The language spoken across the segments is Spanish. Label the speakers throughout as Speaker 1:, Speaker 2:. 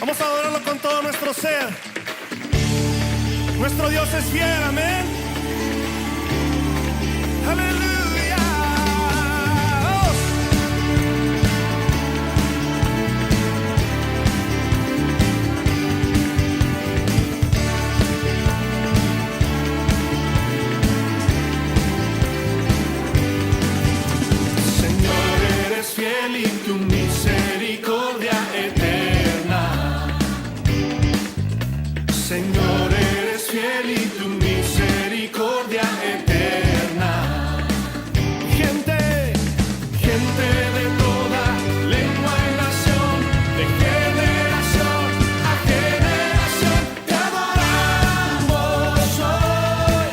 Speaker 1: Vamos a adorarlo con todo nuestro ser. Nuestro Dios es fiel, amén. Aleluya. Señor, eres fiel y tu misericordia eterna. Señor, eres fiel y tu misericordia eterna. Gente de toda lengua y nación, de generación a generación, te adoramos hoy.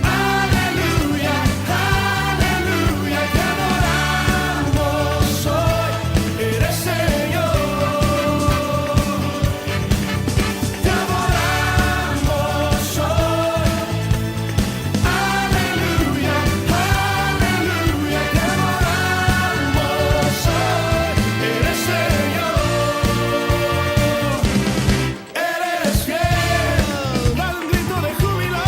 Speaker 1: Aleluya, aleluya, te adoramos hoy. Eres Señor. Te adoramos hoy. Aleluya, aleluya, te adoramos hoy. Eres Señor. Eres fiel. Da un grito de júbilo.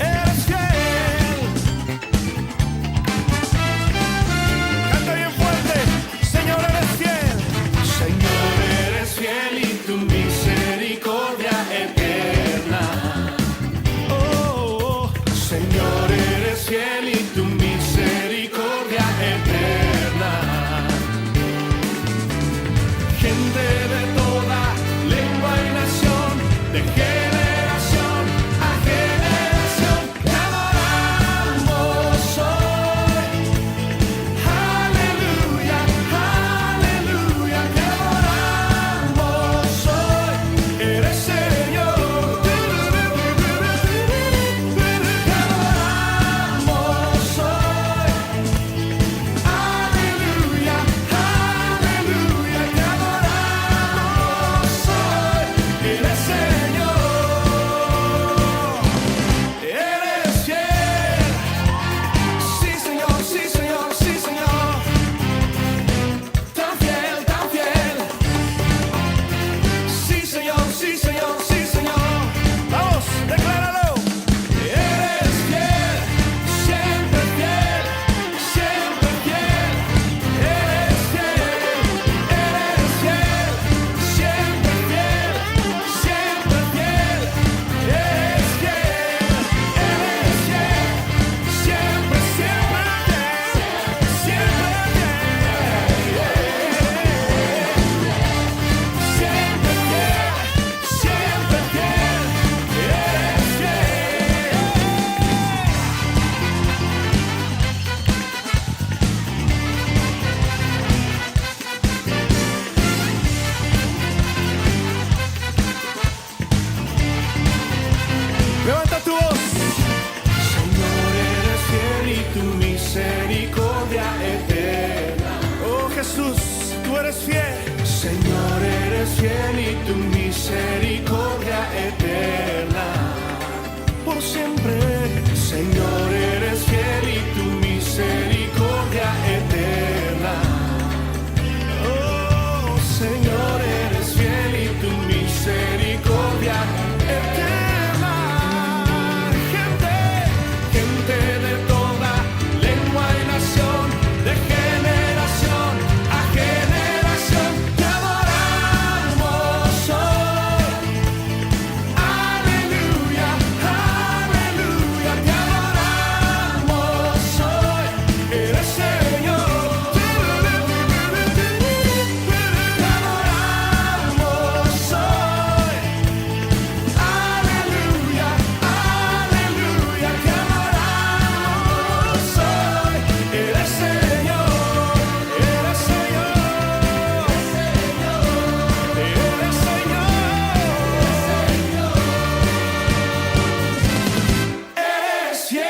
Speaker 1: Eres fiel. Canta bien fuerte. Señor, eres fiel. Señor, eres fiel y tu misericordia eterna. Oh, Señor, eres fiel y tu misericordia eterna. Gente de toda lengua y nación, de generación a generación, te adoramos hoy. Aleluya, aleluya, te adoramos hoy. Eres Señor. Te adoramos hoy. Aleluya, aleluya, te adoramos hoy. Eres Señor. Eres fiel. Sí, Señor, sí, Señor, sí, Señor. Tan fiel, tan fiel. Sí, Señor, sí, Señor, sí, Señor. Vamos, decláralo. Eres fiel, siempre fiel, siempre fiel. Eres fiel, siempre fiel, siempre fiel. Eres fiel, siempre, siempre fiel, siempre siempre fiel, eres fiel. Levanta tu voz. Señor, eres fiel y tu misericordia eterna. Oh Jesús, tú eres fiel. Señor, eres fiel y tu misericordia eterna. Por siempre. Señor, eres fiel y tu misericordia eterna. Oh, Señor, eres fiel y tu misericordia eterna. Gente de toda lengua y nación, de generación a generación, te adoramos hoy. Aleluya, aleluya, te adoramos hoy. Eres Señor. Te adoramos hoy. Aleluya, aleluya, te adoramos hoy. Eres Señor, eres Señor, eres Señor, eres fiel.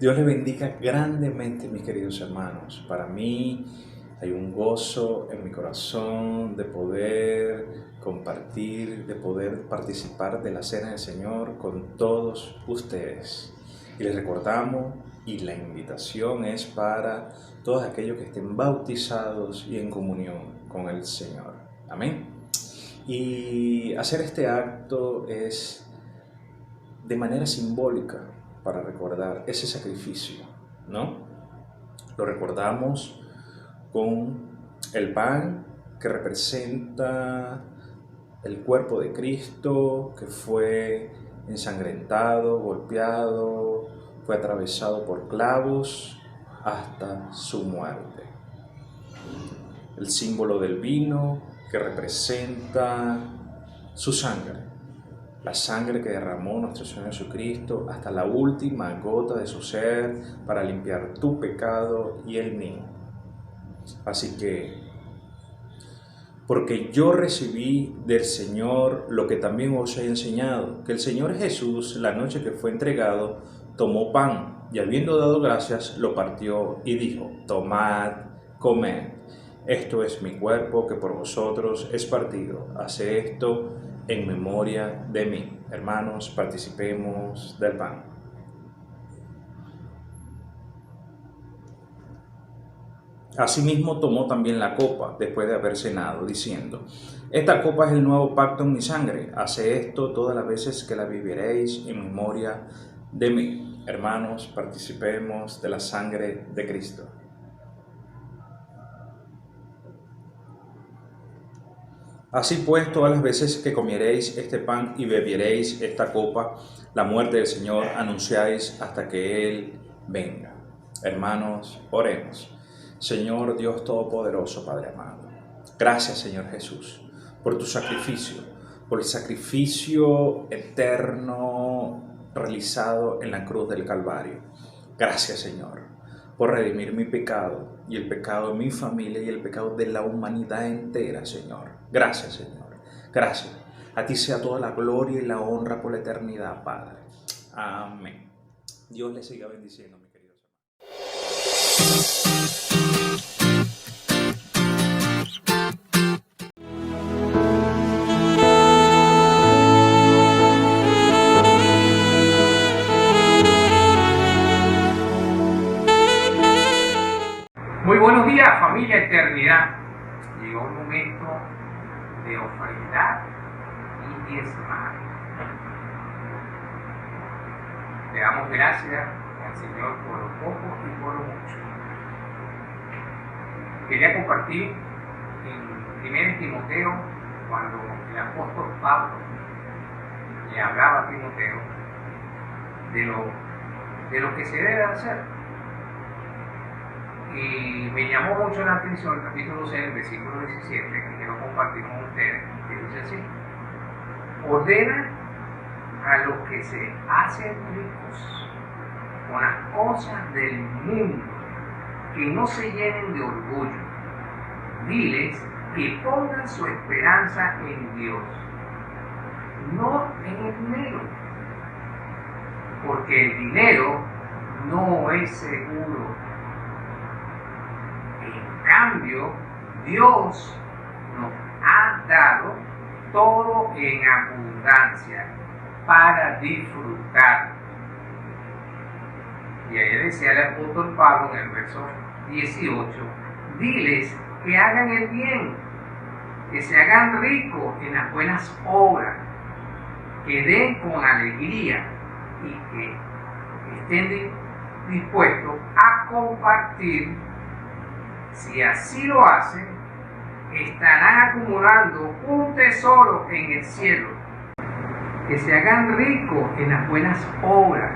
Speaker 2: Dios les bendiga grandemente, mis queridos hermanos. Para mí Hay un gozo en mi corazón de poder compartir, de poder participar de la cena del Señor con todos ustedes. Y les recordamos, y la invitación es para todos aquellos que estén bautizados y en comunión con el Señor. Amén. Y hacer este acto es de manera simbólica para recordar ese sacrificio, ¿no? Lo recordamos con el pan que representa el cuerpo de Cristo, que fue ensangrentado, golpeado, fue atravesado por clavos hasta su muerte. El símbolo del vino que representa su sangre, la sangre que derramó nuestro Señor Jesucristo hasta la última gota de su ser para limpiar tu pecado y el mío. Así que, porque yo recibí del Señor lo que también os he enseñado, que el Señor Jesús, la noche que fue entregado, tomó pan y habiendo dado gracias, lo partió y dijo: tomad, comed, esto es mi cuerpo que por vosotros es partido, haced esto en memoria de mí. Hermanos, participemos del pan. Asimismo tomó también la copa después de haber cenado, diciendo: esta copa es el nuevo pacto en mi sangre, haced esto todas las veces que la beberéis en memoria de mí. Hermanos, participemos de la sangre de Cristo. Así pues, todas las veces que comiereis este pan y bebiereis esta copa, la muerte del Señor anunciáis hasta que Él venga. Hermanos, oremos. Señor Dios Todopoderoso, Padre amado, gracias, Señor Jesús, por tu sacrificio, por el sacrificio eterno realizado en la cruz del Calvario. Gracias, Señor, por redimir mi pecado y el pecado de mi familia y el pecado de la humanidad entera, Señor. Gracias, Señor. Gracias. A ti sea toda la gloria y la honra por la eternidad, Padre. Amén. Dios les siga bendiciendo, mis queridos hermanos.
Speaker 3: Muy buenos días, familia Eternidad. Llegó el momento de ofrendar y diezmar. Le damos gracias al Señor por lo poco y por lo mucho. Quería compartir en 1 Timoteo, cuando el apóstol Pablo le hablaba a Timoteo de lo que se debe hacer. Y me llamó mucho la atención el capítulo 6, el versículo 17, que quiero compartir con ustedes, que dice así: ordena a los que se hacen ricos con las cosas del mundo, que no se llenen de orgullo. Diles que pongan su esperanza en Dios, no en el dinero, porque el dinero no es seguro. En cambio, Dios nos ha dado todo en abundancia para disfrutar. Y ahí decía el apóstol Pablo en el verso 18: diles que hagan el bien, que se hagan ricos en las buenas obras, que den con alegría y que estén dispuestos a compartir. Si así lo hacen, estarán acumulando un tesoro en el cielo. Que se hagan ricos en las buenas obras,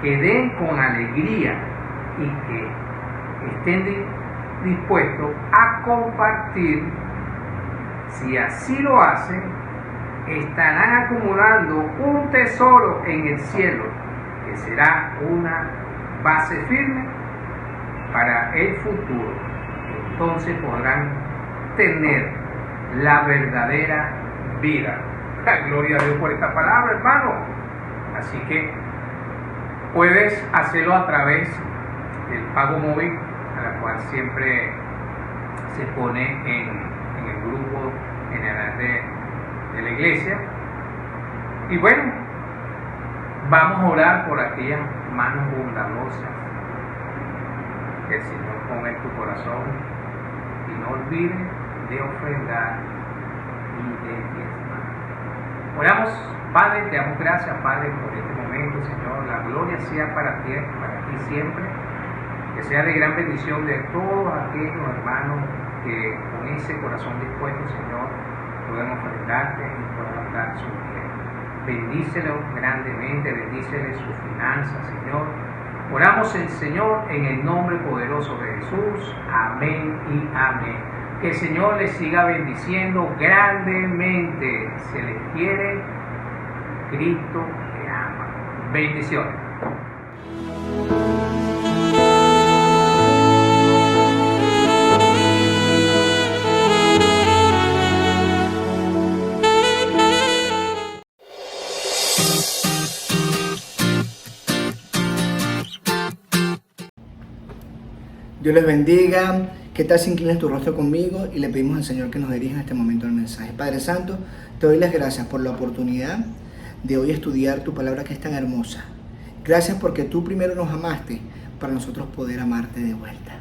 Speaker 3: que den con alegría y que estén dispuestos a compartir. Si así lo hacen, estarán acumulando un tesoro en el cielo, que será una base firme para el futuro. Entonces podrán tener la verdadera vida. Gloria a Dios por esta palabra, hermano. Así que puedes hacerlo a través del pago móvil, a la cual siempre se pone en el grupo general de la iglesia. Y bueno, vamos a orar por aquellas manos bondadosas que el Señor ponga en tu corazón, y no olvides de ofrendar y de diezmar. Oramos. Padre, te damos gracias, Padre, por este momento, Señor. La gloria sea para ti siempre. Que sea de gran bendición de todos aquellos hermanos que con ese corazón dispuesto, Señor, podemos ofrendarte y podemos dar su bien. Bendícelo grandemente, bendícele sus finanzas, Señor. Oramos el Señor en el nombre poderoso de Jesús. Amén y amén. Que el Señor les siga bendiciendo grandemente. Se les quiere. Cristo te ama. Bendiciones.
Speaker 4: Dios les bendiga. ¿Qué tal si inclinas tu rostro conmigo y le pedimos al Señor que nos dirija en este momento el mensaje? Padre Santo, te doy las gracias por la oportunidad de hoy estudiar tu palabra que es tan hermosa. Gracias porque tú primero nos amaste para nosotros poder amarte de vuelta.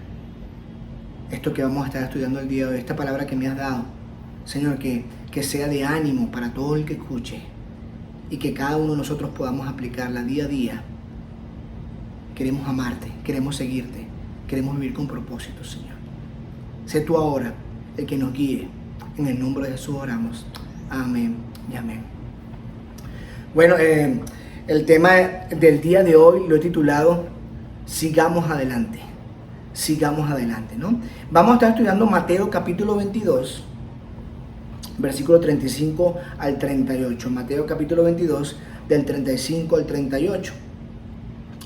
Speaker 4: Esto que vamos a estar estudiando el día de hoy, esta palabra que me has dado, Señor, que sea de ánimo para todo el que escuche y que cada uno de nosotros podamos aplicarla día a día. Queremos amarte, queremos seguirte, queremos vivir con propósito, Señor. Sé tú ahora el que nos guíe. En el nombre de Jesús oramos. Amén y amén. Bueno, el tema del día de hoy lo he titulado Sigamos adelante. Sigamos adelante, ¿no? Vamos a estar estudiando Mateo capítulo 22, versículo 35 al 38. Mateo capítulo 22, del 35 al 38.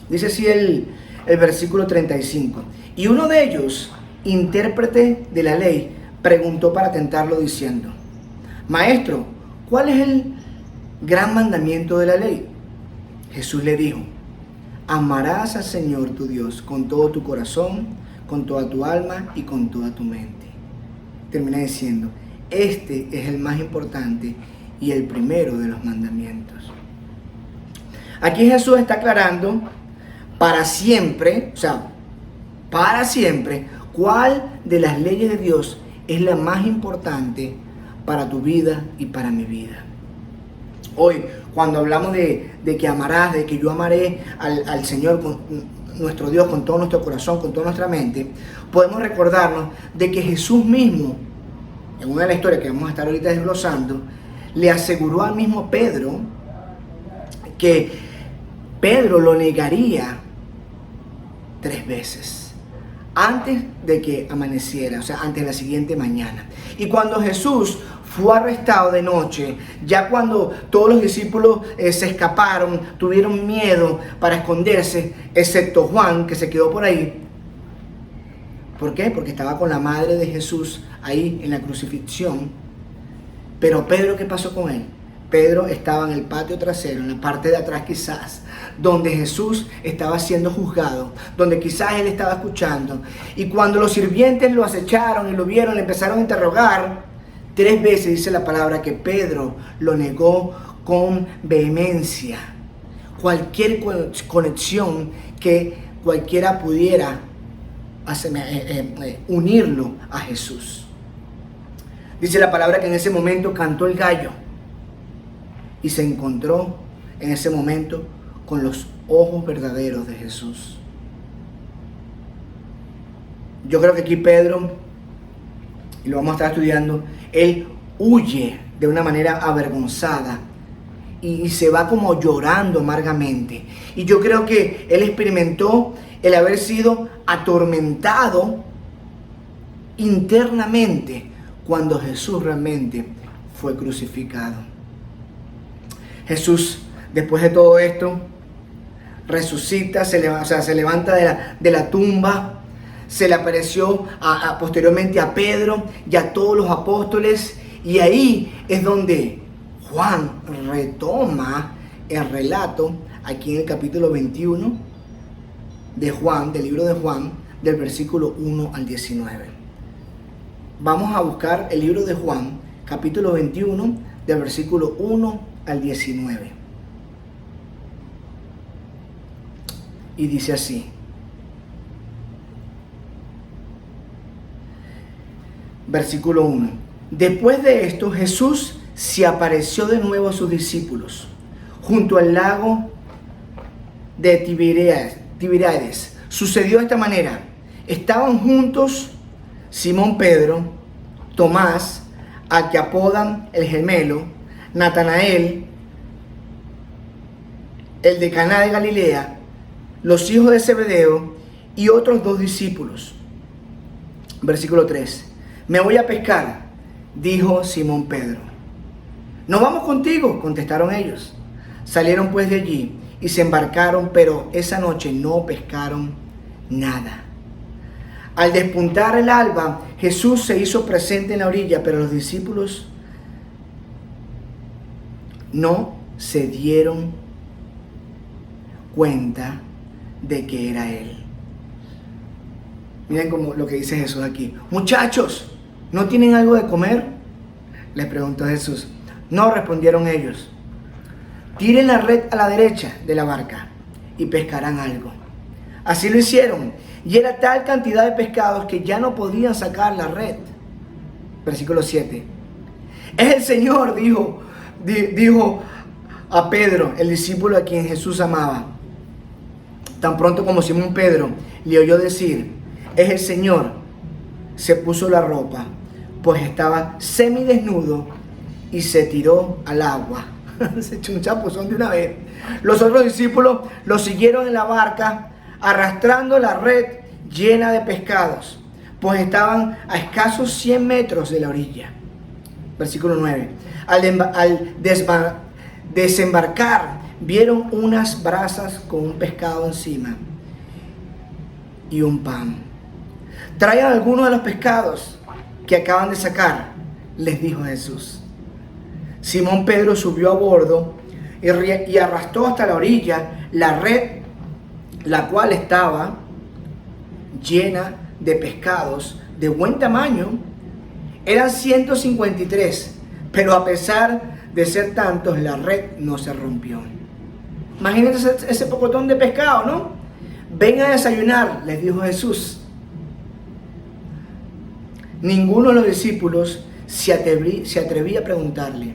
Speaker 4: Dice así el versículo 35. Y uno de ellos, intérprete de la ley, preguntó para tentarlo diciendo: Maestro, ¿cuál es el gran mandamiento de la ley? Jesús le dijo: amarás al Señor tu Dios con todo tu corazón, con toda tu alma y con toda tu mente. Termina diciendo: este es el más importante y el primero de los mandamientos. Aquí Jesús está aclarando para siempre, para siempre, cuál de las leyes de Dios es la más importante para tu vida y para mi vida. Hoy, cuando hablamos de que amarás, de que yo amaré al Señor, con nuestro Dios, con todo nuestro corazón, con toda nuestra mente, podemos recordarnos de que Jesús mismo, en una de las historias que vamos a estar ahorita desglosando, le aseguró al mismo Pedro que Pedro lo negaría 3 veces antes de que amaneciera, antes de la siguiente mañana. Y cuando Jesús fue arrestado de noche, ya cuando todos los discípulos se escaparon, tuvieron miedo para esconderse, excepto Juan, que se quedó por ahí. ¿Por qué? Porque estaba con la madre de Jesús ahí en la crucifixión. Pero Pedro, ¿qué pasó con él? Pedro estaba en el patio trasero, en la parte de atrás quizás, donde Jesús estaba siendo juzgado, donde quizás él estaba escuchando. Y cuando los sirvientes lo acecharon y lo vieron, le empezaron a interrogar, 3 veces dice la palabra que Pedro lo negó con vehemencia. Cualquier conexión que cualquiera pudiera unirlo a Jesús. Dice la palabra que en ese momento cantó el gallo y se encontró en ese momento con los ojos verdaderos de Jesús. Yo creo que aquí Pedro, y lo vamos a estar estudiando, él huye de una manera avergonzada y se va como llorando amargamente. Y yo creo que él experimentó el haber sido atormentado internamente cuando Jesús realmente fue crucificado. Jesús, después de todo esto, resucita, se levanta de la tumba, se le apareció posteriormente a Pedro y a todos los apóstoles, y ahí es donde Juan retoma el relato, aquí en el capítulo 21 de Juan, del libro de Juan, del versículo 1 al 19. Vamos a buscar el libro de Juan, capítulo 21, del versículo 1 al 19. Y dice así: versículo 1. Después de esto, Jesús se apareció de nuevo a sus discípulos junto al lago de Tiberíades. Sucedió de esta manera: estaban juntos Simón Pedro, Tomás, al que apodan el gemelo, Natanael, el de Caná de Galilea, los hijos de Zebedeo y otros 2 discípulos. Versículo 3. Me voy a pescar, dijo Simón Pedro. No vamos contigo, contestaron ellos. Salieron pues de allí y se embarcaron, pero esa noche no pescaron nada. Al despuntar el alba, Jesús se hizo presente en la orilla, pero los discípulos no se dieron cuenta de que era Él. Miren como lo que dice Jesús aquí. Muchachos, ¿no tienen algo de comer?, les preguntó Jesús. No, respondieron ellos. Tiren la red a la derecha de la barca y pescarán algo. Así lo hicieron, y era tal cantidad de pescados que ya no podían sacar la red. Versículo 7. Es el Señor, dijo a Pedro, el discípulo a quien Jesús amaba. Tan pronto como Simón Pedro le oyó decir, es el Señor, se puso la ropa, pues estaba semidesnudo, y se tiró al agua. Se echó un chapuzón de una vez. Los otros discípulos lo siguieron en la barca, arrastrando la red llena de pescados, pues estaban a escasos 100 metros de la orilla. Versículo 9. Al desembarcar, vieron unas brasas con un pescado encima y un pan. Traigan algunos de los pescados que acaban de sacar, les dijo Jesús. Simón Pedro subió a bordo y arrastró hasta la orilla la red, la cual estaba llena de pescados de buen tamaño. Eran 153, pero a pesar de ser tantos, la red no se rompió. Imagínense ese pocotón de pescado, ¿no? Ven a desayunar, les dijo Jesús. Ninguno de los discípulos se atrevía a preguntarle,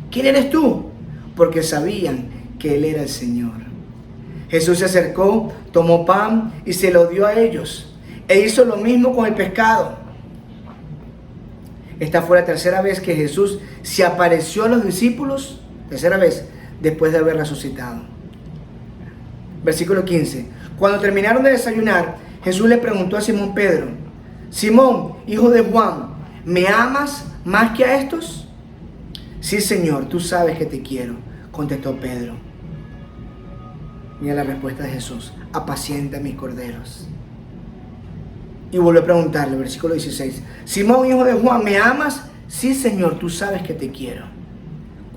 Speaker 4: ¿quién eres tú?, porque sabían que Él era el Señor. Jesús se acercó, tomó pan y se lo dio a ellos, e hizo lo mismo con el pescado. Esta fue la tercera vez que Jesús se apareció a los discípulos, tercera vez después de haber resucitado. Versículo 15. Cuando terminaron de desayunar, Jesús le preguntó a Simón Pedro, Simón, hijo de Juan, ¿me amas más que a estos? Sí, Señor, tú sabes que te quiero, contestó Pedro. Mira la respuesta de Jesús, apacienta mis corderos. Y volvió a preguntarle, versículo 16, Simón, hijo de Juan, ¿me amas? Sí, Señor, tú sabes que te quiero,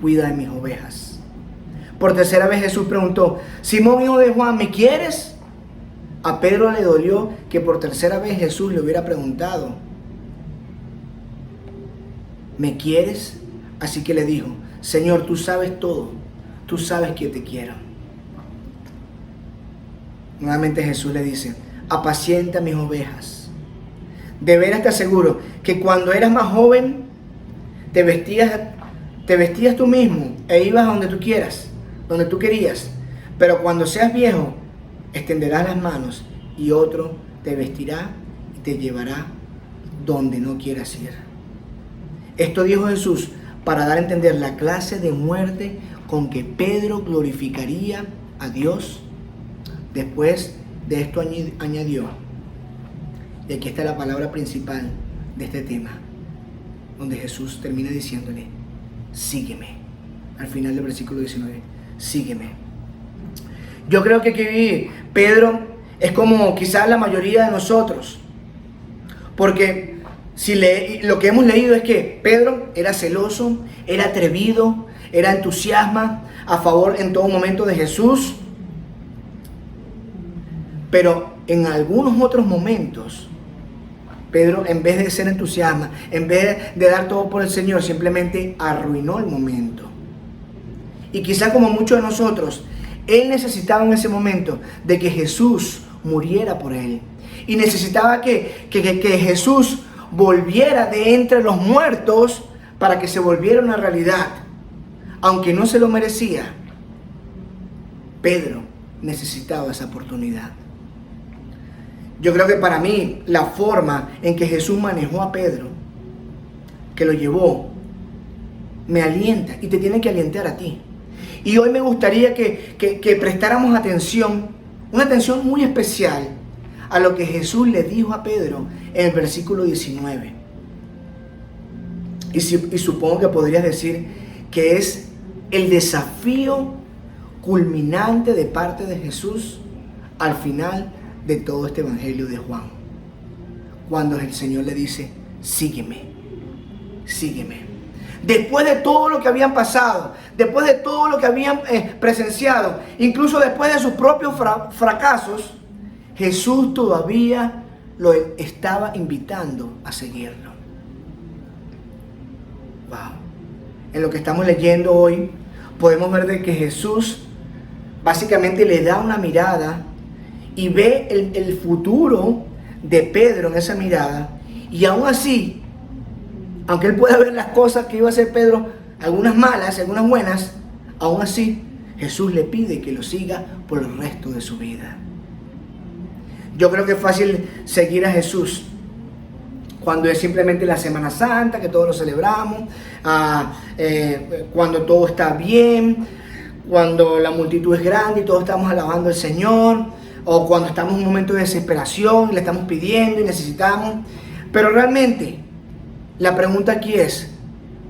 Speaker 4: cuida de mis ovejas. Por tercera vez Jesús preguntó, Simón, hijo de Juan, ¿me quieres? A Pedro le dolió que por tercera vez Jesús le hubiera preguntado, ¿me quieres? Así que le dijo, Señor, tú sabes todo, tú sabes que te quiero. Nuevamente Jesús le dice, apacienta mis ovejas. De veras te aseguro que cuando eras más joven, te vestías tú mismo e ibas a donde tú quieras, donde tú querías. Pero cuando seas viejo, extenderás las manos y otro te vestirá y te llevará donde no quieras ir. Esto dijo Jesús para dar a entender la clase de muerte con que Pedro glorificaría a Dios. Después de esto añadió, y aquí está la palabra principal de este tema, donde Jesús termina diciéndole, sígueme. Al final del versículo 19, sígueme. Yo creo que aquí Pedro es como quizás la mayoría de nosotros, porque lo que hemos leído es que Pedro era celoso, era atrevido, era entusiasta, a favor en todo momento de Jesús, pero en algunos otros momentos Pedro, en vez de ser entusiasta, en vez de dar todo por el Señor, simplemente arruinó el momento. Y quizá como muchos de nosotros, él necesitaba en ese momento de que Jesús muriera por él. Y necesitaba que Jesús volviera de entre los muertos para que se volviera una realidad. Aunque no se lo merecía, Pedro necesitaba esa oportunidad. Yo creo que para mí la forma en que Jesús manejó a Pedro, que lo llevó, me alienta y te tiene que alientar a ti. Y hoy me gustaría que prestáramos atención, una atención muy especial a lo que Jesús le dijo a Pedro en el versículo 19. Y supongo que podrías decir que es el desafío culminante de parte de Jesús al final de todo este evangelio de Juan. Cuando el Señor le dice, sígueme, sígueme. Después de todo lo que habían pasado, después de todo lo que habían presenciado, incluso después de sus propios fracasos, Jesús todavía lo estaba invitando a seguirlo. Wow. En lo que estamos leyendo hoy, podemos ver de que Jesús básicamente le da una mirada y ve el futuro de Pedro en esa mirada. Y aún así, aunque él pueda ver las cosas que iba a hacer Pedro, algunas malas, algunas buenas, aún así Jesús le pide que lo siga por el resto de su vida. Yo creo que es fácil seguir a Jesús cuando es simplemente la Semana Santa, que todos lo celebramos, cuando todo está bien, cuando la multitud es grande y todos estamos alabando al Señor, o cuando estamos en un momento de desesperación y le estamos pidiendo y necesitamos. Pero realmente la pregunta aquí es,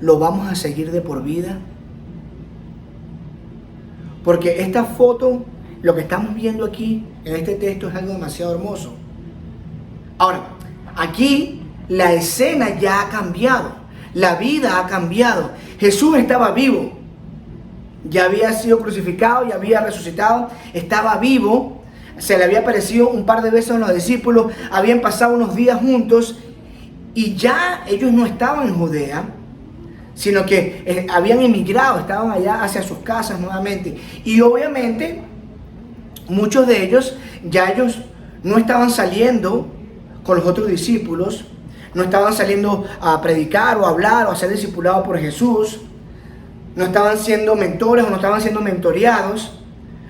Speaker 4: ¿lo vamos a seguir de por vida? Porque esta foto, lo que estamos viendo aquí en este texto es algo demasiado hermoso. Ahora, aquí la escena ya ha cambiado, la vida ha cambiado. Jesús estaba vivo, ya había sido crucificado, ya había resucitado, estaba vivo, se le había aparecido un par de veces a los discípulos, habían pasado unos días juntos y ya ellos no estaban en Judea, sino que habían emigrado, estaban allá hacia sus casas nuevamente. Y obviamente muchos de ellos no estaban saliendo con los otros discípulos, no estaban saliendo a predicar o a hablar o a ser discipulados por Jesús, no estaban siendo mentores o no estaban siendo mentoreados,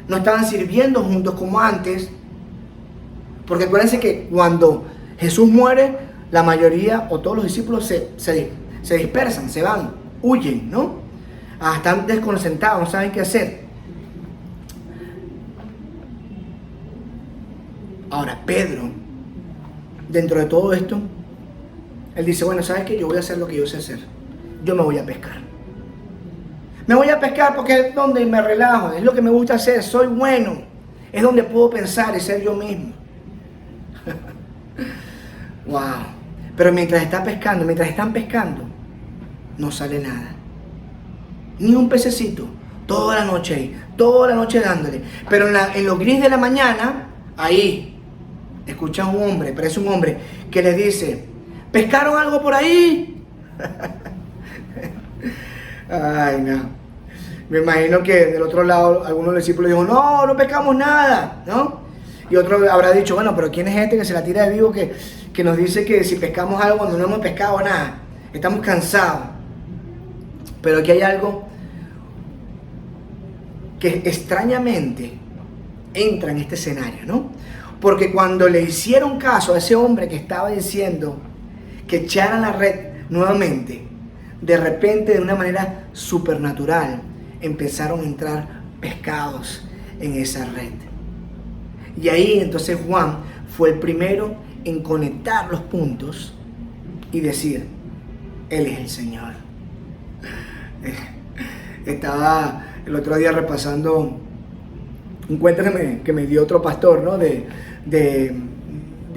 Speaker 4: no estaban sirviendo juntos como antes. Porque acuérdense que cuando Jesús muere, la mayoría o todos los discípulos se dispersan, se van, huyen, ¿no? Están desconcentrados, no saben qué hacer. Ahora, Pedro, dentro de todo esto, él dice, bueno, ¿sabes qué? Yo voy a hacer lo que yo sé hacer. Yo me voy a pescar. Me voy a pescar porque es donde me relajo, es lo que me gusta hacer, soy bueno. Es donde puedo pensar y ser yo mismo. Wow. Pero mientras están pescando, no sale nada. Ni un pececito. Toda la noche ahí, toda la noche dándole. Pero en lo gris de la mañana, ahí, escuchan un hombre, parece un hombre, que le dice, ¿pescaron algo por ahí? Ay, no. Me imagino que del otro lado algunos discípulos dijo, no pescamos nada, ¿no? Y otro habrá dicho, bueno, pero ¿quién es este que se la tira de vivo que nos dice que si pescamos algo cuando no hemos pescado nada? Estamos cansados. Pero aquí hay algo que extrañamente entra en este escenario, ¿no? Porque cuando le hicieron caso a ese hombre que estaba diciendo que echaran la red nuevamente, de repente, de una manera supernatural, empezaron a entrar pescados en esa red. Y ahí entonces Juan fue el primero en conectar los puntos y decir, Él es el Señor. Estaba el otro día repasando un cuento que me dio otro pastor, ¿no? De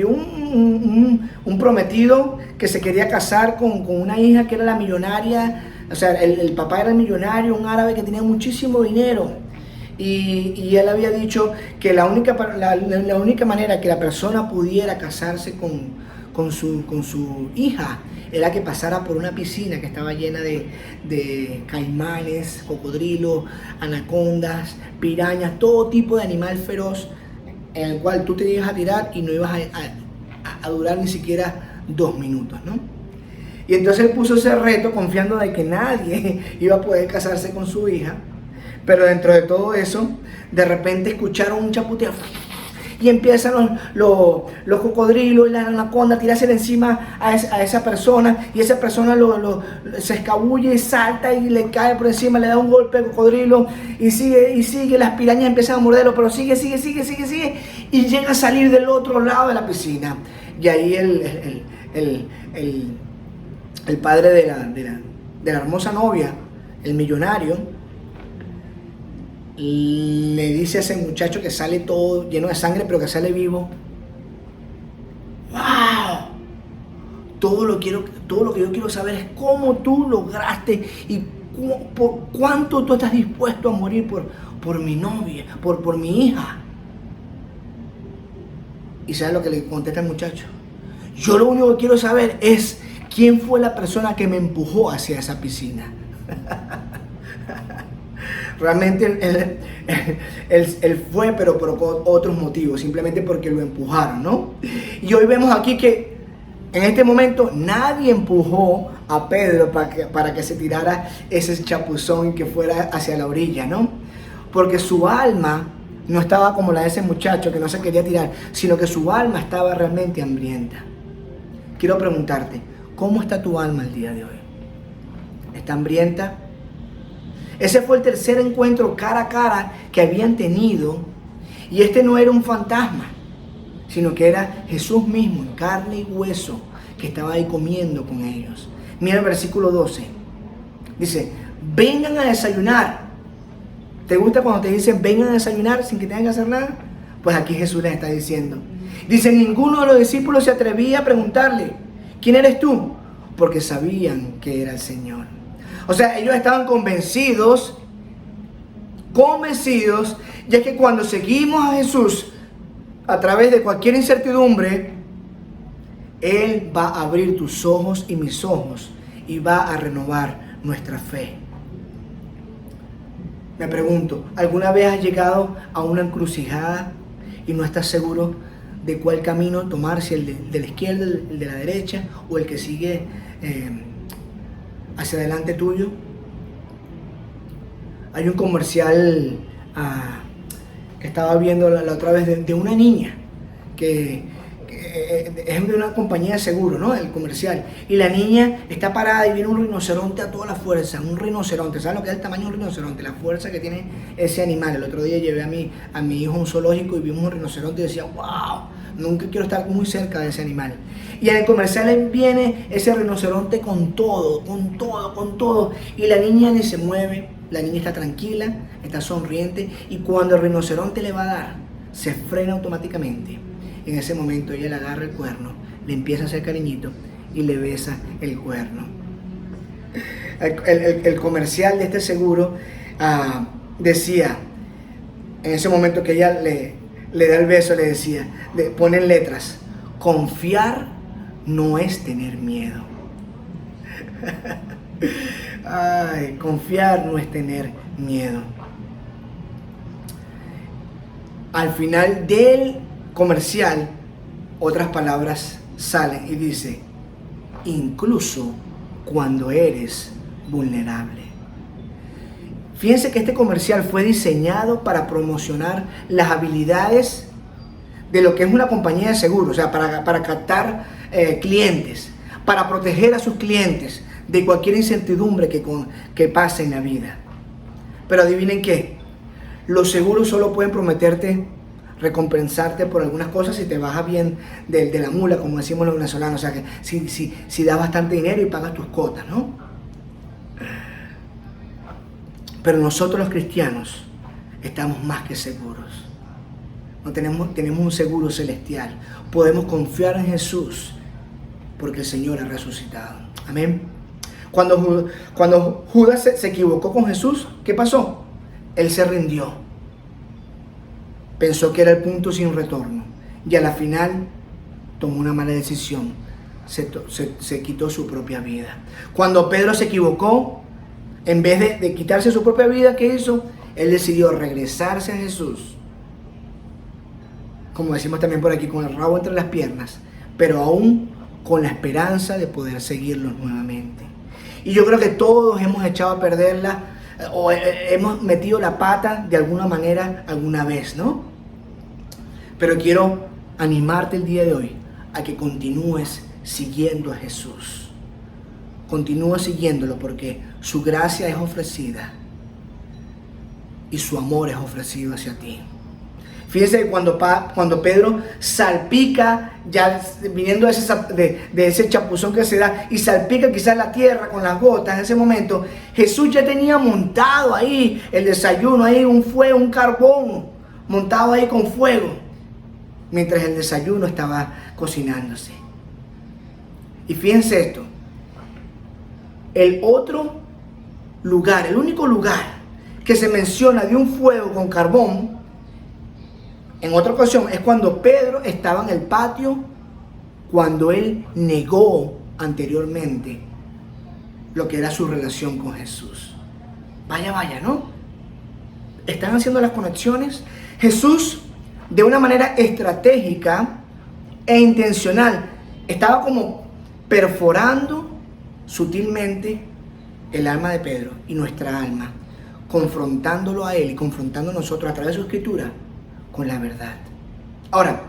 Speaker 4: un prometido que se quería casar con una hija que era la millonaria. O sea, el papá era el millonario, un árabe que tenía muchísimo dinero. Y él había dicho que la única manera que la persona pudiera casarse con con su hija era que pasara por una piscina que estaba llena de caimanes, cocodrilos, anacondas, pirañas, todo tipo de animal feroz en el cual tú te ibas a tirar y no ibas a durar ni siquiera 2 minutos, ¿no? Y entonces él puso ese reto confiando de que nadie iba a poder casarse con su hija, pero dentro de todo eso, de repente escucharon un chaputeo y empiezan los cocodrilos y las anacondas a tirarse encima a esa persona, y esa persona se escabulle y salta y le cae por encima, le da un golpe al cocodrilo y sigue, las pirañas empiezan a morderlo, pero sigue y llega a salir del otro lado de la piscina. Y ahí el padre de la hermosa novia, el millonario, le dice a ese muchacho que sale todo lleno de sangre, pero que sale vivo: ¡wow! Todo lo que yo quiero saber es cómo tú lograste y por cuánto tú estás dispuesto a morir por mi novia, por mi hija. ¿Y sabes lo que le contesta el muchacho? Yo lo único que quiero saber es quién fue la persona que me empujó hacia esa piscina. Realmente él fue, pero por otros motivos, simplemente porque lo empujaron, ¿no? Y hoy vemos aquí que en este momento nadie empujó a Pedro para que se tirara ese chapuzón y que fuera hacia la orilla, ¿no? Porque su alma no estaba como la de ese muchacho que no se quería tirar, sino que su alma estaba realmente hambrienta. Quiero preguntarte, ¿cómo está tu alma el día de hoy? ¿Está hambrienta? Ese fue el tercer encuentro cara a cara que habían tenido, y este no era un fantasma, sino que era Jesús mismo, en carne y hueso, que estaba ahí comiendo con ellos. Mira el versículo 12. Dice: vengan a desayunar. ¿Te gusta cuando te dicen vengan a desayunar sin que tengan que hacer nada? Pues aquí Jesús les está diciendo. Dice: ninguno de los discípulos se atrevía a preguntarle: ¿quién eres tú? Porque sabían que era el Señor. O sea, ellos estaban convencidos, ya que cuando seguimos a Jesús a través de cualquier incertidumbre, Él va a abrir tus ojos y mis ojos y va a renovar nuestra fe. Me pregunto, ¿alguna vez has llegado a una encrucijada y no estás seguro de cuál camino tomar, si el de la izquierda, el de la derecha o el que sigue hacia adelante tuyo? Hay un comercial que estaba viendo la otra vez de una niña que es de una compañía de seguro, ¿no? El comercial. Y la niña está parada y viene un rinoceronte a toda la fuerza. Un rinoceronte, ¿sabes lo que es el tamaño de un rinoceronte? La fuerza que tiene ese animal. El otro día llevé a mi hijo a un zoológico y vimos un rinoceronte y decía: wow, nunca quiero estar muy cerca de ese animal. Y en el comercial viene ese rinoceronte con todo. Y la niña ni se mueve, la niña está tranquila, está sonriente. Y cuando el rinoceronte le va a dar, se frena automáticamente. En ese momento ella le agarra el cuerno, le empieza a hacer cariñito y le besa el cuerno. El comercial de este seguro decía, en ese momento que ella le da el beso, le decía, ponen letras: confiar no es tener miedo. Ay, confiar no es tener miedo. Al final del comercial, otras palabras salen y dice: incluso cuando eres vulnerable. Fíjense que este comercial fue diseñado para promocionar las habilidades de lo que es una compañía de seguros, o sea, para captar clientes, para proteger a sus clientes de cualquier incertidumbre que pase en la vida. Pero adivinen qué, los seguros solo pueden prometerte recompensarte por algunas cosas si te bajas bien de la mula, como decimos los venezolanos, o sea que si das bastante dinero y pagas tus cuotas, ¿no? Pero nosotros los cristianos estamos más que seguros. No tenemos un seguro celestial. Podemos confiar en Jesús porque el Señor ha resucitado. Amén. Cuando Judas se equivocó con Jesús, ¿qué pasó? Él se rindió. Pensó que era el punto sin retorno y a la final tomó una mala decisión se quitó su propia vida. Cuando Pedro se equivocó, en vez de quitarse su propia vida, ¿qué hizo? Él decidió regresarse a Jesús, como decimos también por aquí, con el rabo entre las piernas, pero aún con la esperanza de poder seguirlos nuevamente. Y yo creo que todos hemos echado a perderla o hemos metido la pata de alguna manera alguna vez, ¿no? Pero quiero animarte el día de hoy a que continúes siguiendo a Jesús. Continúa siguiéndolo porque su gracia es ofrecida y su amor es ofrecido hacia ti. Fíjense que cuando Pedro salpica, ya viniendo de ese chapuzón que se da, y salpica quizás la tierra con las gotas, en ese momento Jesús ya tenía montado ahí el desayuno, ahí un fuego, un carbón, montado ahí con fuego, mientras el desayuno estaba cocinándose. Y fíjense esto, el otro lugar, el único lugar que se menciona de un fuego con carbón, en otra ocasión, es cuando Pedro estaba en el patio, cuando él negó anteriormente lo que era su relación con Jesús. Vaya, ¿no? Están haciendo las conexiones. Jesús, de una manera estratégica e intencional, estaba como perforando sutilmente el alma de Pedro y nuestra alma, confrontándolo a él y confrontando a nosotros a través de su escritura con la verdad. Ahora,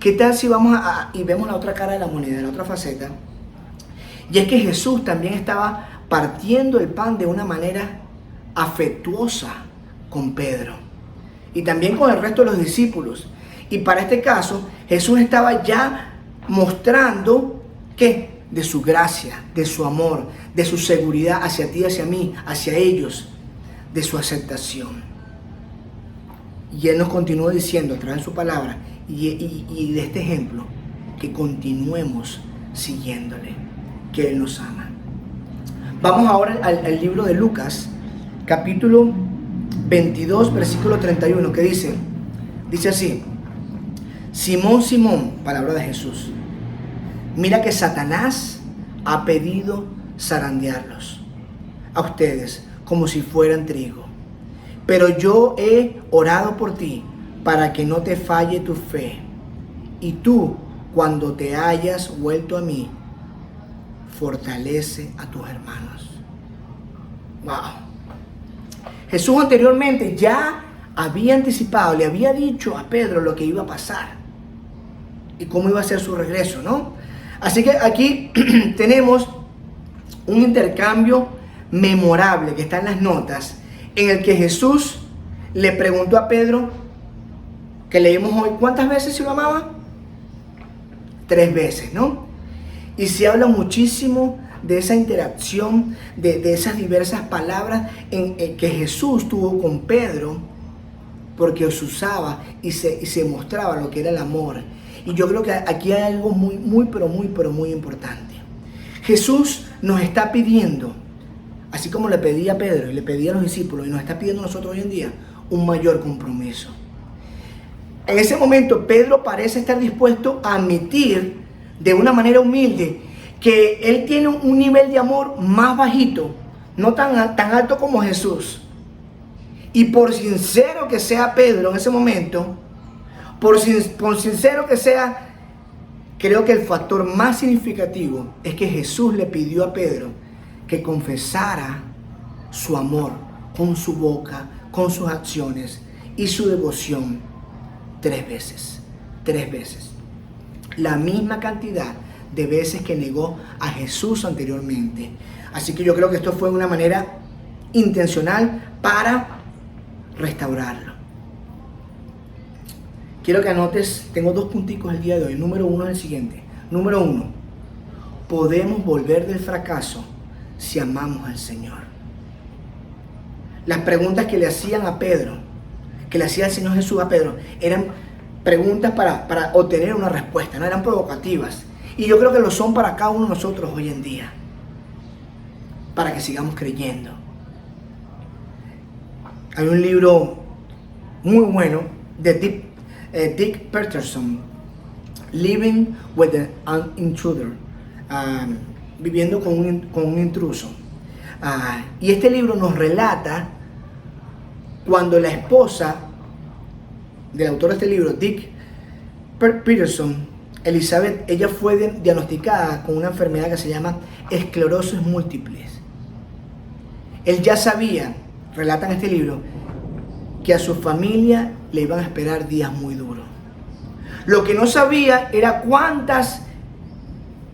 Speaker 4: ¿qué tal si vamos y vemos la otra cara de la moneda, la otra faceta? Y es que Jesús también estaba partiendo el pan de una manera afectuosa con Pedro y también con el resto de los discípulos. Y para este caso, Jesús estaba ya mostrando que de su gracia, de su amor, de su seguridad hacia ti, hacia mí, hacia ellos, de su aceptación. Y Él nos continúa diciendo a través de su palabra y de este ejemplo que continuemos siguiéndole, que Él nos ama. Vamos ahora al libro de Lucas, capítulo 22, versículo 31, que dice así: Simón, Simón, palabra de Jesús, mira que Satanás ha pedido zarandearlos a ustedes como si fueran trigo. Pero yo he orado por ti para que no te falle tu fe. Y tú, cuando te hayas vuelto a mí, fortalece a tus hermanos. Wow. Jesús anteriormente ya había anticipado, le había dicho a Pedro lo que iba a pasar y cómo iba a ser su regreso, ¿no? Así que aquí tenemos un intercambio memorable que está en las notas, en el que Jesús le preguntó a Pedro, que leímos hoy, ¿cuántas veces se lo amaba? 3 veces, ¿no? Y se habla muchísimo de esa interacción, de esas diversas palabras que Jesús tuvo con Pedro, porque os usaba y se mostraba lo que era el amor. Y yo creo que aquí hay algo muy importante. Jesús nos está pidiendo, así como le pedía a Pedro y le pedía a los discípulos, y nos está pidiendo a nosotros hoy en día, un mayor compromiso. En ese momento Pedro parece estar dispuesto a admitir de una manera humilde que él tiene un nivel de amor más bajito, no tan alto como Jesús. Y por sincero que sea Pedro en ese momento, por sincero que sea, creo que el factor más significativo es que Jesús le pidió a Pedro que confesara su amor con su boca, con sus acciones y su devoción 3 veces. 3 veces. La misma cantidad de veces que negó a Jesús anteriormente. Así que yo creo que esto fue una manera intencional para restaurarlo. Quiero que anotes, tengo 2 punticos el día de hoy. Número 1 es el siguiente. Número 1, podemos volver del fracaso si amamos al Señor. Las preguntas que le hacían a Pedro, que le hacía el Señor Jesús a Pedro, eran preguntas para obtener una respuesta, no eran provocativas. Y yo creo que lo son para cada uno de nosotros hoy en día, para que sigamos creyendo. Hay un libro muy bueno de Dick Peterson, Living with an Intruder. viviendo con un intruso. Y este libro nos relata cuando la esposa del autor de este libro, Dick Peterson, Elizabeth, ella fue diagnosticada con una enfermedad que se llama esclerosis múltiple. Él ya sabía, relata en este libro, que a su familia le iban a esperar días muy duros. Lo que no sabía era cuántas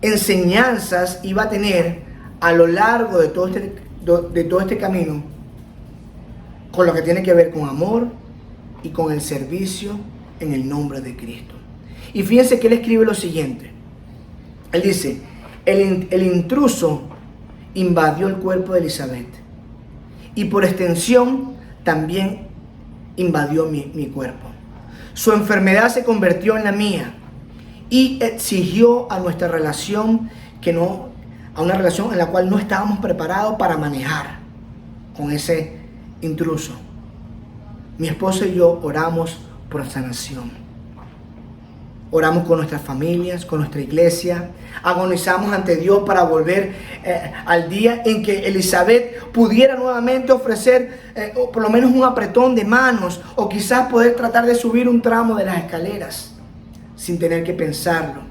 Speaker 4: enseñanzas iba a tener a lo largo de todo este camino, con lo que tiene que ver con amor y con el servicio en el nombre de Cristo. Y fíjense que él escribe lo siguiente. Él dice: el intruso invadió el cuerpo de Elizabeth y por extensión también invadió mi cuerpo. Su enfermedad se convirtió en la mía y exigió a nuestra relación a una relación en la cual no estábamos preparados para manejar con ese intruso. Mi esposa y yo oramos por sanación. Oramos con nuestras familias, con nuestra iglesia. Agonizamos ante Dios para volver al día en que Elizabeth pudiera nuevamente ofrecer o por lo menos un apretón de manos, o quizás poder tratar de subir un tramo de las escaleras sin tener que pensarlo.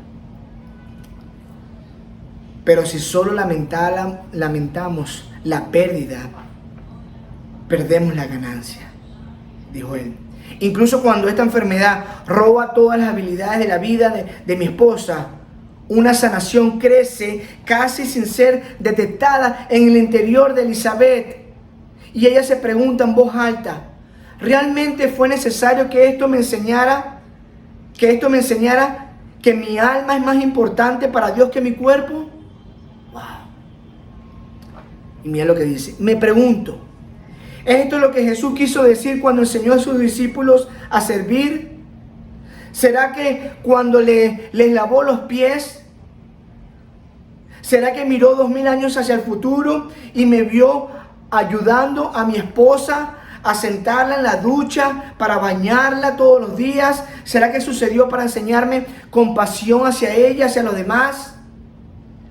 Speaker 4: Pero si solo lamentamos la pérdida, perdemos la ganancia, dijo él. Incluso cuando esta enfermedad roba todas las habilidades de la vida de mi esposa, una sanación crece casi sin ser detectada en el interior de Elizabeth. Y ella se pregunta en voz alta: ¿realmente fue necesario que esto me enseñara que mi alma es más importante para Dios que mi cuerpo? Wow. Y mira lo que dice. Me pregunto, ¿es esto lo que Jesús quiso decir cuando enseñó a sus discípulos a servir? ¿Será que cuando les lavó los pies? ¿Será que miró 2000 años hacia el futuro y me vio ayudando a mi esposa a sentarla en la ducha para bañarla todos los días? ¿Será que sucedió para enseñarme compasión hacia ella, hacia los demás?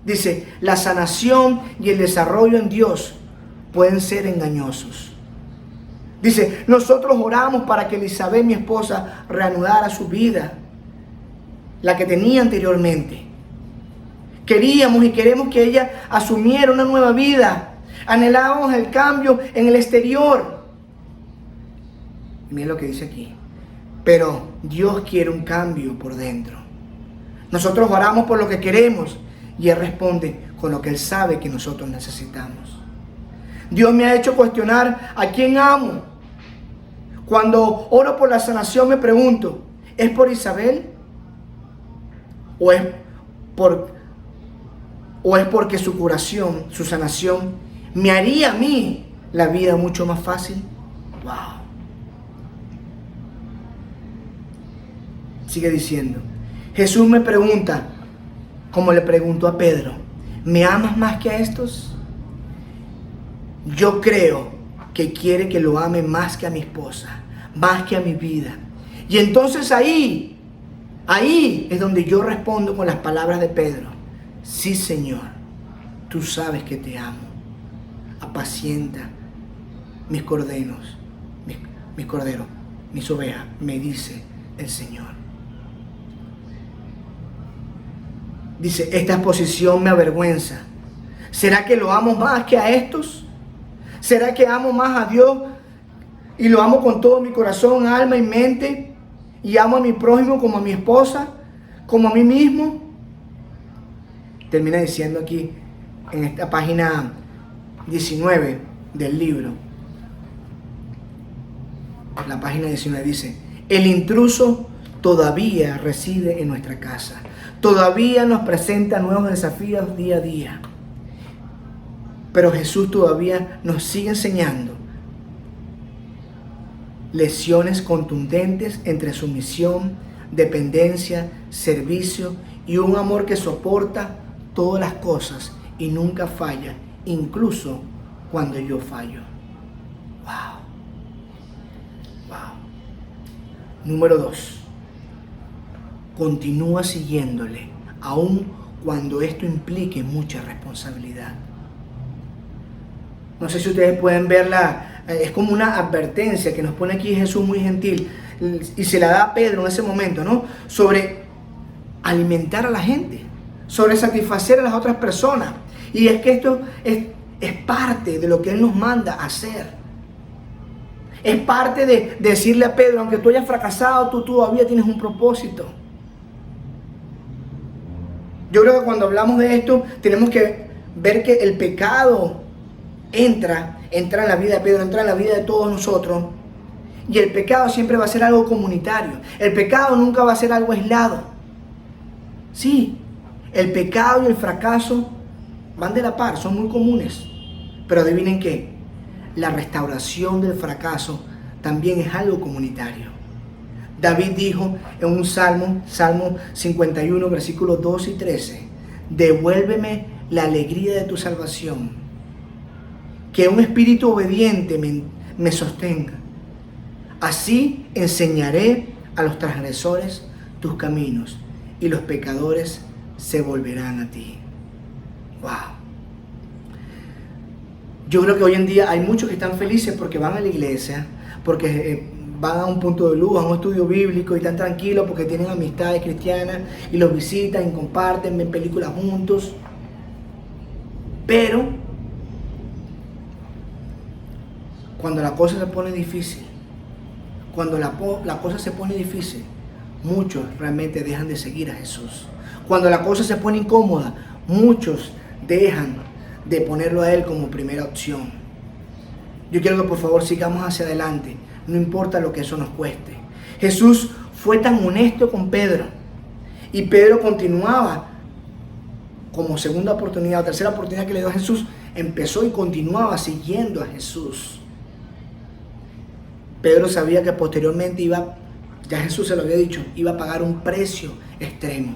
Speaker 4: Dice, la sanación y el desarrollo en Dios pueden ser engañosos. Dice, nosotros oramos para que Elizabeth, mi esposa, reanudara su vida, la que tenía anteriormente. Queríamos y queremos que ella asumiera una nueva vida. Anhelábamos el cambio en el exterior. Y miren lo que dice aquí. Pero Dios quiere un cambio por dentro. Nosotros oramos por lo que queremos y Él responde con lo que Él sabe que nosotros necesitamos. Dios me ha hecho cuestionar a quién amo. Cuando oro por la sanación me pregunto, ¿es por Isabel? ¿O es porque su curación, su sanación, me haría a mí la vida mucho más fácil? Wow. Sigue diciendo, Jesús me pregunta, como le preguntó a Pedro, ¿me amas más que a estos? Yo creo que quiere que lo ame más que a mi esposa, más que a mi vida. Y entonces ahí es donde yo respondo con las palabras de Pedro. Sí, Señor, tú sabes que te amo. Apacienta mis corderos, mis ovejas, me dice el Señor. Dice, esta exposición me avergüenza. ¿Será que lo amo más que a estos? ¿Será que amo más a Dios y lo amo con todo mi corazón, alma y mente? ¿Y amo a mi prójimo como a mi esposa, como a mí mismo? Termina diciendo aquí, en esta página 19 del libro. La página 19 dice, el intruso todavía reside en nuestra casa. Todavía nos presenta nuevos desafíos día a día. Pero Jesús todavía nos sigue enseñando lecciones contundentes entre sumisión, dependencia, servicio y un amor que soporta todas las cosas y nunca falla, incluso cuando yo fallo. Wow. Wow. Número 2. Continúa siguiéndole, aun cuando esto implique mucha responsabilidad. No sé si ustedes pueden verla, es como una advertencia que nos pone aquí Jesús muy gentil, y se la da a Pedro en ese momento, ¿no? Sobre alimentar a la gente, sobre satisfacer a las otras personas. Y es que esto es parte de lo que Él nos manda a hacer. Es parte de decirle a Pedro, aunque tú hayas fracasado, tú todavía tienes un propósito. Yo creo que cuando hablamos de esto, tenemos que ver que el pecado entra en la vida de Pedro, entra en la vida de todos nosotros. Y el pecado siempre va a ser algo comunitario. El pecado nunca va a ser algo aislado. Sí, el pecado y el fracaso van de la par, son muy comunes. Pero adivinen qué, la restauración del fracaso también es algo comunitario. David dijo en un Salmo 51, versículos 2 y 13, devuélveme la alegría de tu salvación, que un espíritu obediente me sostenga. Así enseñaré a los transgresores tus caminos y los pecadores se volverán a ti. Wow. Yo creo que hoy en día hay muchos que están felices porque van a la iglesia, porque van a un punto de luz, a un estudio bíblico y están tranquilos porque tienen amistades cristianas y los visitan y comparten, ven películas juntos. Pero cuando la cosa se pone difícil, cuando la cosa se pone difícil, muchos realmente dejan de seguir a Jesús. Cuando la cosa se pone incómoda, muchos dejan de ponerlo a Él como primera opción. Yo quiero que por favor sigamos hacia adelante, no importa lo que eso nos cueste. Jesús fue tan honesto con Pedro y Pedro continuaba como segunda oportunidad o tercera oportunidad que le dio a Jesús, empezó y continuaba siguiendo a Jesús. Pedro sabía que posteriormente ya Jesús se lo había dicho, iba a pagar un precio extremo.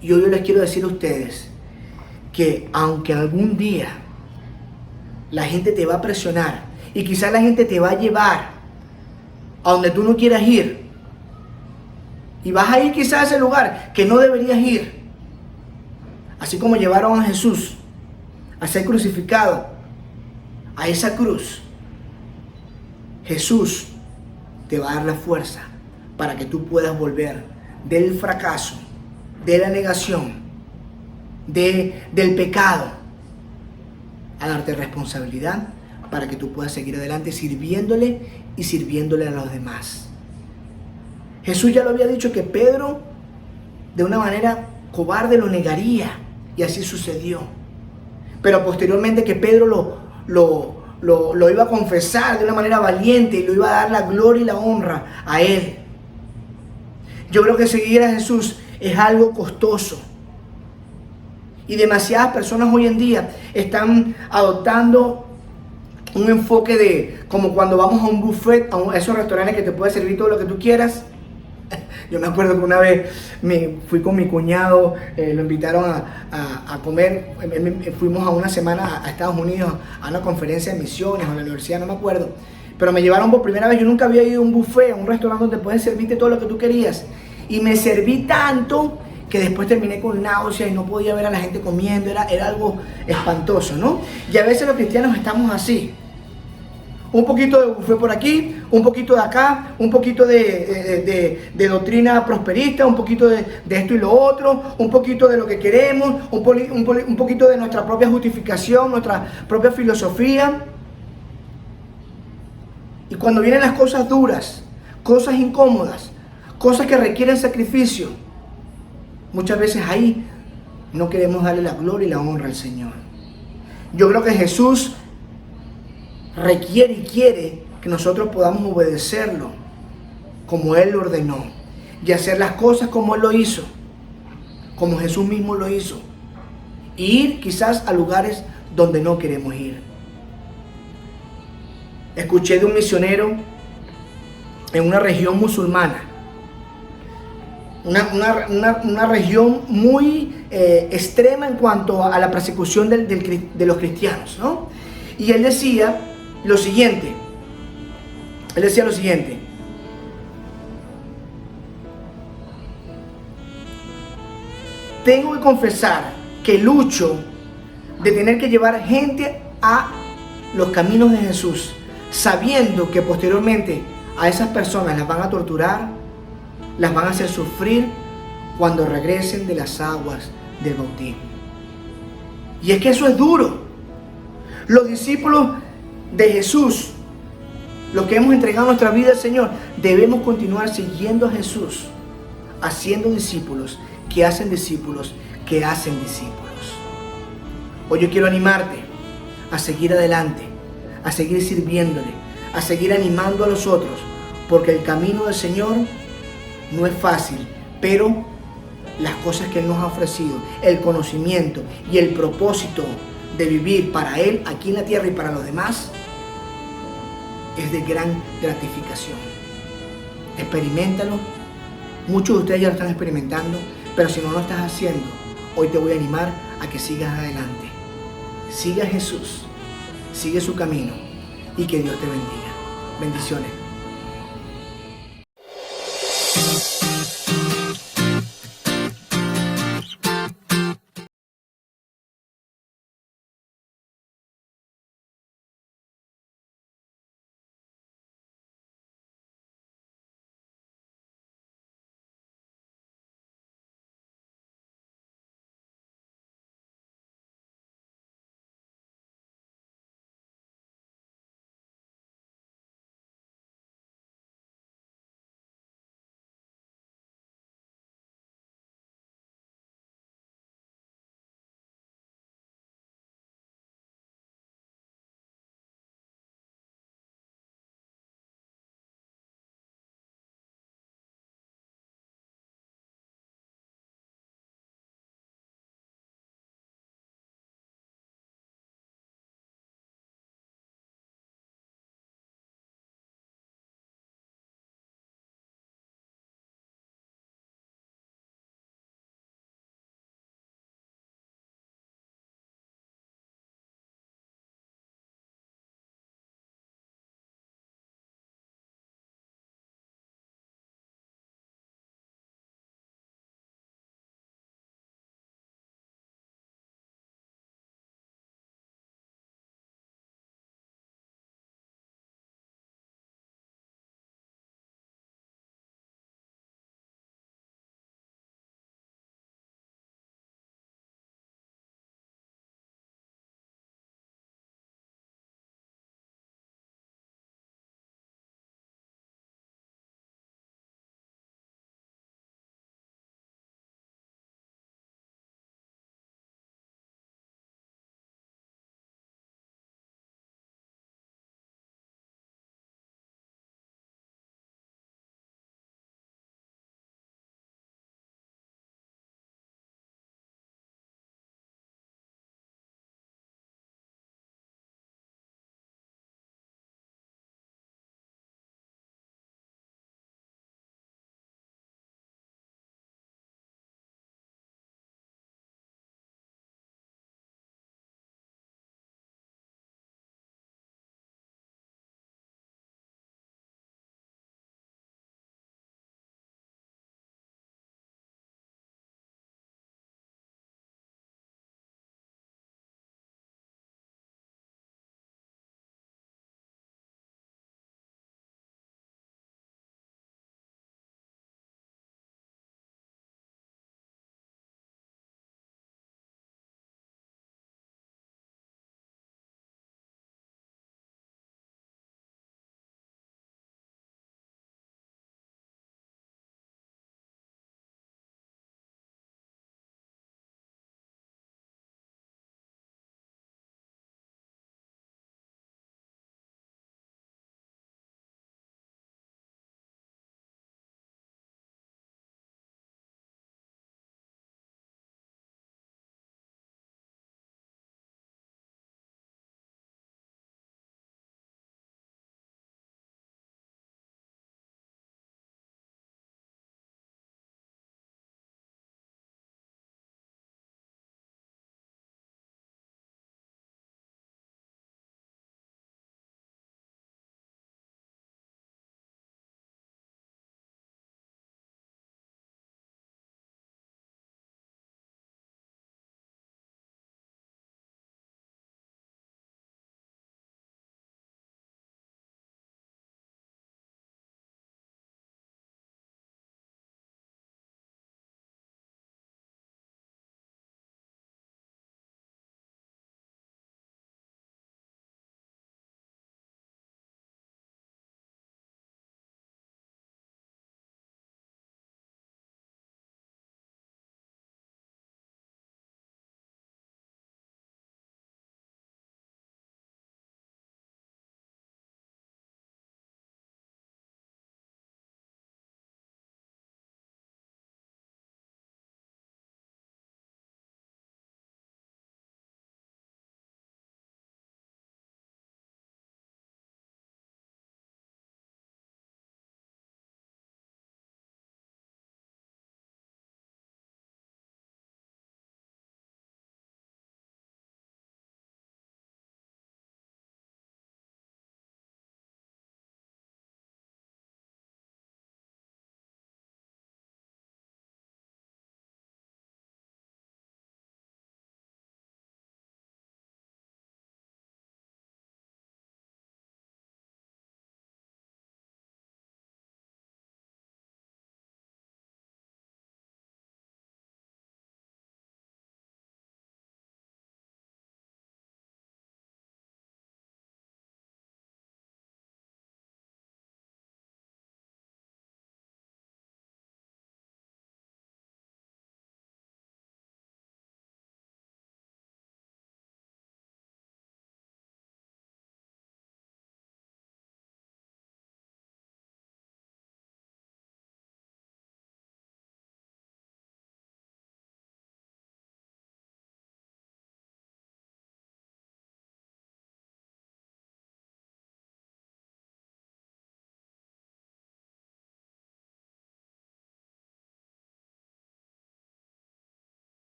Speaker 4: Y hoy yo les quiero decir a ustedes que aunque algún día la gente te va a presionar y quizás la gente te va a llevar a donde tú no quieras ir y vas a ir quizás a ese lugar que no deberías ir, así como llevaron a Jesús a ser crucificado a esa cruz, Jesús te va a dar la fuerza para que tú puedas volver del fracaso, de la negación, del pecado, a darte responsabilidad para que tú puedas seguir adelante sirviéndole y sirviéndole a los demás. Jesús ya lo había dicho que Pedro de una manera cobarde lo negaría y así sucedió. Pero posteriormente que Pedro lo iba a confesar de una manera valiente y lo iba a dar la gloria y la honra a Él. Yo creo que seguir a Jesús es algo costoso. Y demasiadas personas hoy en día están adoptando un enfoque de como cuando vamos a un buffet, a esos restaurantes que te puede servir todo lo que tú quieras. Yo me acuerdo que una vez fui con mi cuñado, lo invitaron a comer, fuimos a una semana a Estados Unidos a una conferencia de misiones o a la universidad, no me acuerdo. Pero me llevaron por primera vez, yo nunca había ido a un buffet, a un restaurante donde puedes servirte todo lo que tú querías. Y me serví tanto que después terminé con náuseas y no podía ver a la gente comiendo, era algo espantoso, ¿no? Y a veces los cristianos estamos así. Un poquito de buffet por aquí, un poquito de acá, un poquito de doctrina prosperista, un poquito de esto y lo otro, un poquito de lo que queremos, un poquito de nuestra propia justificación, nuestra propia filosofía. Y cuando vienen las cosas duras, cosas incómodas, cosas que requieren sacrificio, muchas veces ahí no queremos darle la gloria y la honra al Señor. Yo creo que Jesús requiere y quiere que nosotros podamos obedecerlo como Él lo ordenó y hacer las cosas como Él lo hizo, como Jesús mismo lo hizo, y ir quizás a lugares donde no queremos ir. Escuché de un misionero en una región musulmana, una región muy extrema en cuanto a la persecución de los cristianos, ¿no? Y él decía lo siguiente, tengo que confesar que lucho de tener que llevar gente a los caminos de Jesús, sabiendo que posteriormente a esas personas las van a torturar, las van a hacer sufrir cuando regresen de las aguas del bautismo. Y es que eso es duro. Los discípulos de Jesús, los que hemos entregado nuestra vida al Señor, debemos continuar siguiendo a Jesús, haciendo discípulos que hacen discípulos que hacen discípulos. Hoy yo quiero animarte a seguir adelante, a seguir sirviéndole, a seguir animando a los otros, porque el camino del Señor no es fácil, pero las cosas que Él nos ha ofrecido, el conocimiento y el propósito de vivir para Él aquí en la tierra y para los demás, es de gran gratificación. Experiméntalo. Muchos de ustedes ya lo están experimentando, pero si no lo estás haciendo, hoy te voy a animar a que sigas adelante. Sigue a Jesús, sigue su camino y que Dios te bendiga. Bendiciones.